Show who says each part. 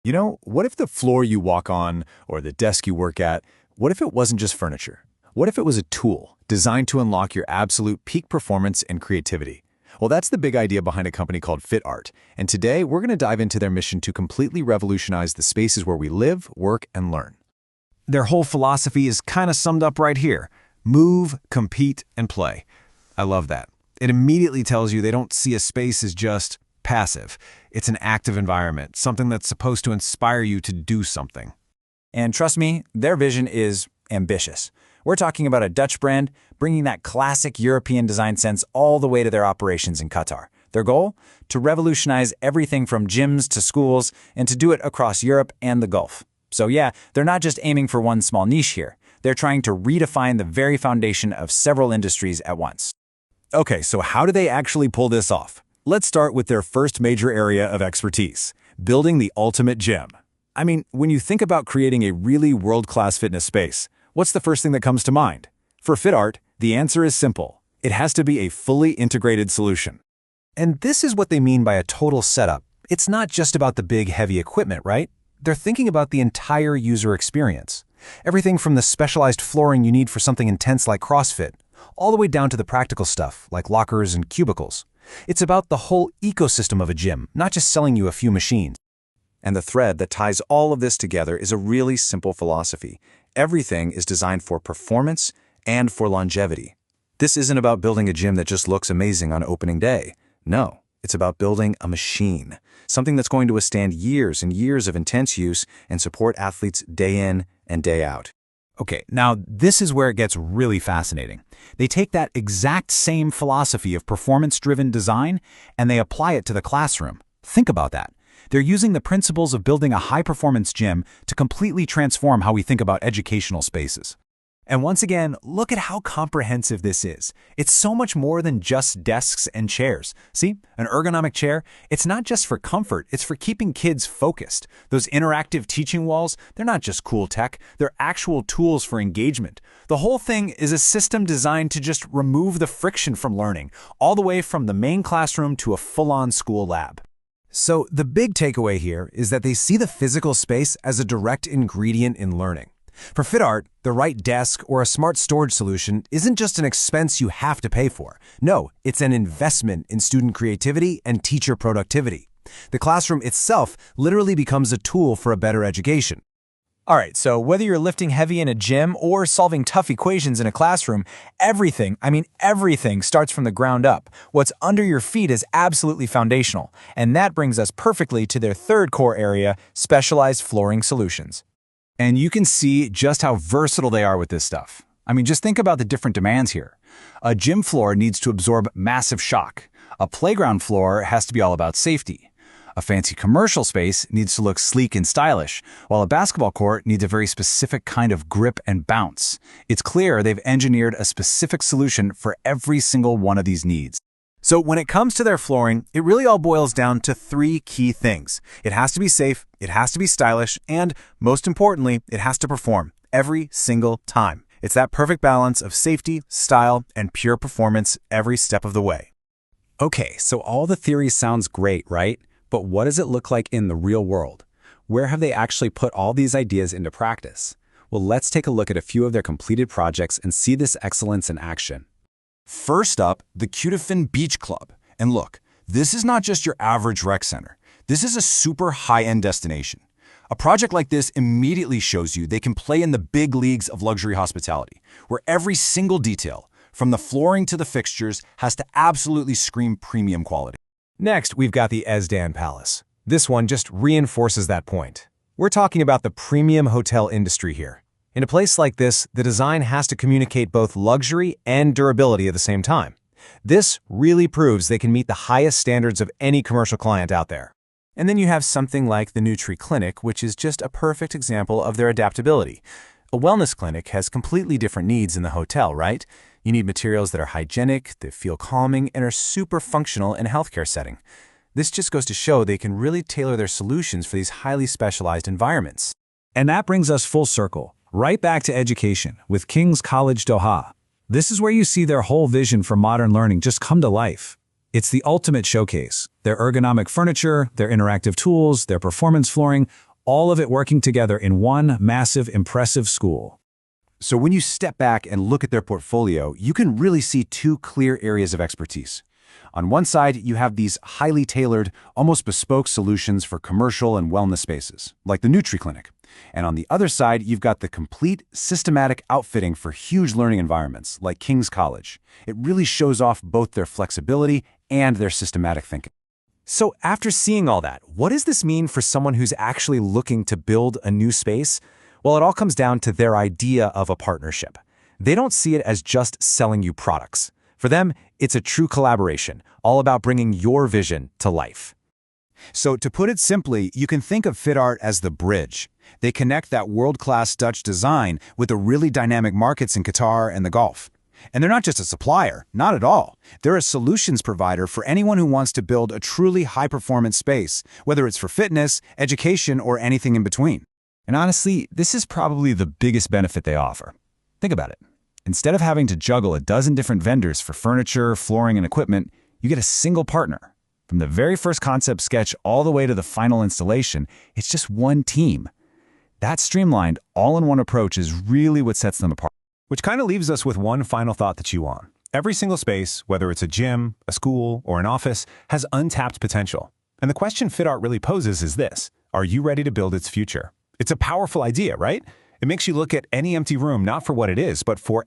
Speaker 1: What if the floor you walk on or the desk you work at, what if it wasn't just furniture? What if it was a tool designed to unlock your absolute peak performance and creativity? Well, that's the big idea behind a company called FitArt, and today we're going to dive into their mission to completely revolutionize the spaces where we live, work, and learn.
Speaker 2: Their whole philosophy is kind of summed up right here. Move, compete, and play. I love that. It immediately tells you they don't see a space as just passive. It's an active environment, something that's supposed to inspire you to do something.
Speaker 3: And trust me, their vision is ambitious. We're talking about a Dutch brand bringing that classic European design sense all the way to their operations in Qatar. Their goal? To revolutionize everything from gyms to schools and to do it across Europe and the Gulf. So yeah, they're not just aiming for one small niche here. They're trying to redefine the very foundation of several industries at once.
Speaker 1: Okay, so how do they actually pull this off? Let's start with their first major area of expertise, building the ultimate gym. I mean, when you think about creating a really world-class fitness space, what's the first thing that comes to mind? For FitArt, the answer is simple. It has to be a fully integrated solution.
Speaker 2: And this is what they mean by a total setup. It's not just about the big, heavy equipment, right? They're thinking about the entire user experience. Everything from the specialized flooring you need for something intense like CrossFit, all the way down to the practical stuff like lockers and cubicles. It's about the whole ecosystem of a gym, not just selling you a few machines.
Speaker 3: And the thread that ties all of this together is a really simple philosophy. Everything is designed for performance and for longevity. This isn't about building a gym that just looks amazing on opening day. No, it's about building a machine, something that's going to withstand years and years of intense use and support athletes day in and day out.
Speaker 2: Okay, now this is where it gets really fascinating. They take that exact same philosophy of performance-driven design and they apply it to the classroom. Think about that. They're using the principles of building a high-performance gym to completely transform how we think about educational spaces. And once again, look at how comprehensive this is. It's so much more than just desks and chairs. See, an ergonomic chair, it's not just for comfort, it's for keeping kids focused. Those interactive teaching walls, they're not just cool tech, they're actual tools for engagement. The whole thing is a system designed to just remove the friction from learning, all the way from the main classroom to a full-on school lab. So the big takeaway here is that they see the physical space as a direct ingredient in learning. For FitArt, the right desk or a smart storage solution isn't just an expense you have to pay for. No, it's an investment in student creativity and teacher productivity. The classroom itself literally becomes a tool for a better education.
Speaker 3: All right, so whether you're lifting heavy in a gym or solving tough equations in a classroom, everything starts from the ground up. What's under your feet is absolutely foundational. And that brings us perfectly to their third core area, specialized flooring solutions.
Speaker 1: And you can see just how versatile they are with this stuff. I mean, just think about the different demands here. A gym floor needs to absorb massive shock. A playground floor has to be all about safety. A fancy commercial space needs to look sleek and stylish, while a basketball court needs a very specific kind of grip and bounce. It's clear they've engineered a specific solution for every single one of these needs.
Speaker 2: So when it comes to their flooring, it really all boils down to three key things. It has to be safe, it has to be stylish, and most importantly, it has to perform every single time. It's that perfect balance of safety, style, and pure performance every step of the way.
Speaker 1: Okay, so all the theory sounds great, right? But what does it look like in the real world? Where have they actually put all these ideas into practice? Well, let's take a look at a few of their completed projects and see this excellence in action. First up, the Cutafin Beach Club. And look, this is not just your average rec center. This is a super high-end destination. A project like this immediately shows you they can play in the big leagues of luxury hospitality, where every single detail, from the flooring to the fixtures, has to absolutely scream premium quality.
Speaker 2: Next, we've got the Ezdan Palace. This one just reinforces that point. We're talking about the premium hotel industry here. In a place like this, the design has to communicate both luxury and durability at the same time. This really proves they can meet the highest standards of any commercial client out there. And then you have something like the Nutri Clinic, which is just a perfect example of their adaptability. A wellness clinic has completely different needs in the hotel, right? You need materials that are hygienic, that feel calming, and are super functional in a healthcare setting. This just goes to show they can really tailor their solutions for these highly specialized environments.
Speaker 1: And that brings us full circle, right back to education with King's College Doha. This is where you see their whole vision for modern learning just come to life. It's the ultimate showcase. Their ergonomic furniture, their interactive tools, their performance flooring,
Speaker 2: all of it working together in one massive, impressive school.
Speaker 3: So when you step back and look at their portfolio, you can really see two clear areas of expertise. On one side, you have these highly tailored, almost bespoke solutions for commercial and wellness spaces, like the NutriClinic. And on the other side, you've got the complete, systematic outfitting for huge learning environments, like King's College. It really shows off both their flexibility and their systematic thinking.
Speaker 1: So after seeing all that, what does this mean for someone who's actually looking to build a new space? Well, it all comes down to their idea of a partnership. They don't see it as just selling you products. For them, it's a true collaboration, all about bringing your vision to life.
Speaker 2: So to put it simply, you can think of FitArt as the bridge. They connect that world-class Dutch design with the really dynamic markets in Qatar and the Gulf. And they're not just a supplier, not at all. They're a solutions provider for anyone who wants to build a truly high-performance space, whether it's for fitness, education, or anything in between.
Speaker 1: And honestly, this is probably the biggest benefit they offer. Think about it. Instead of having to juggle a dozen different vendors for furniture, flooring, and equipment, you get a single partner. From the very first concept sketch all the way to the final installation, it's just one team. That streamlined, all-in-one approach is really what sets them apart.
Speaker 4: Which kind of leaves us with one final thought to chew on. Every single space, whether it's a gym, a school, or an office, has untapped potential. And the question FitArt really poses is this: are you ready to build its future? It's a powerful idea, right? It makes you look at any empty room not for what it is, but for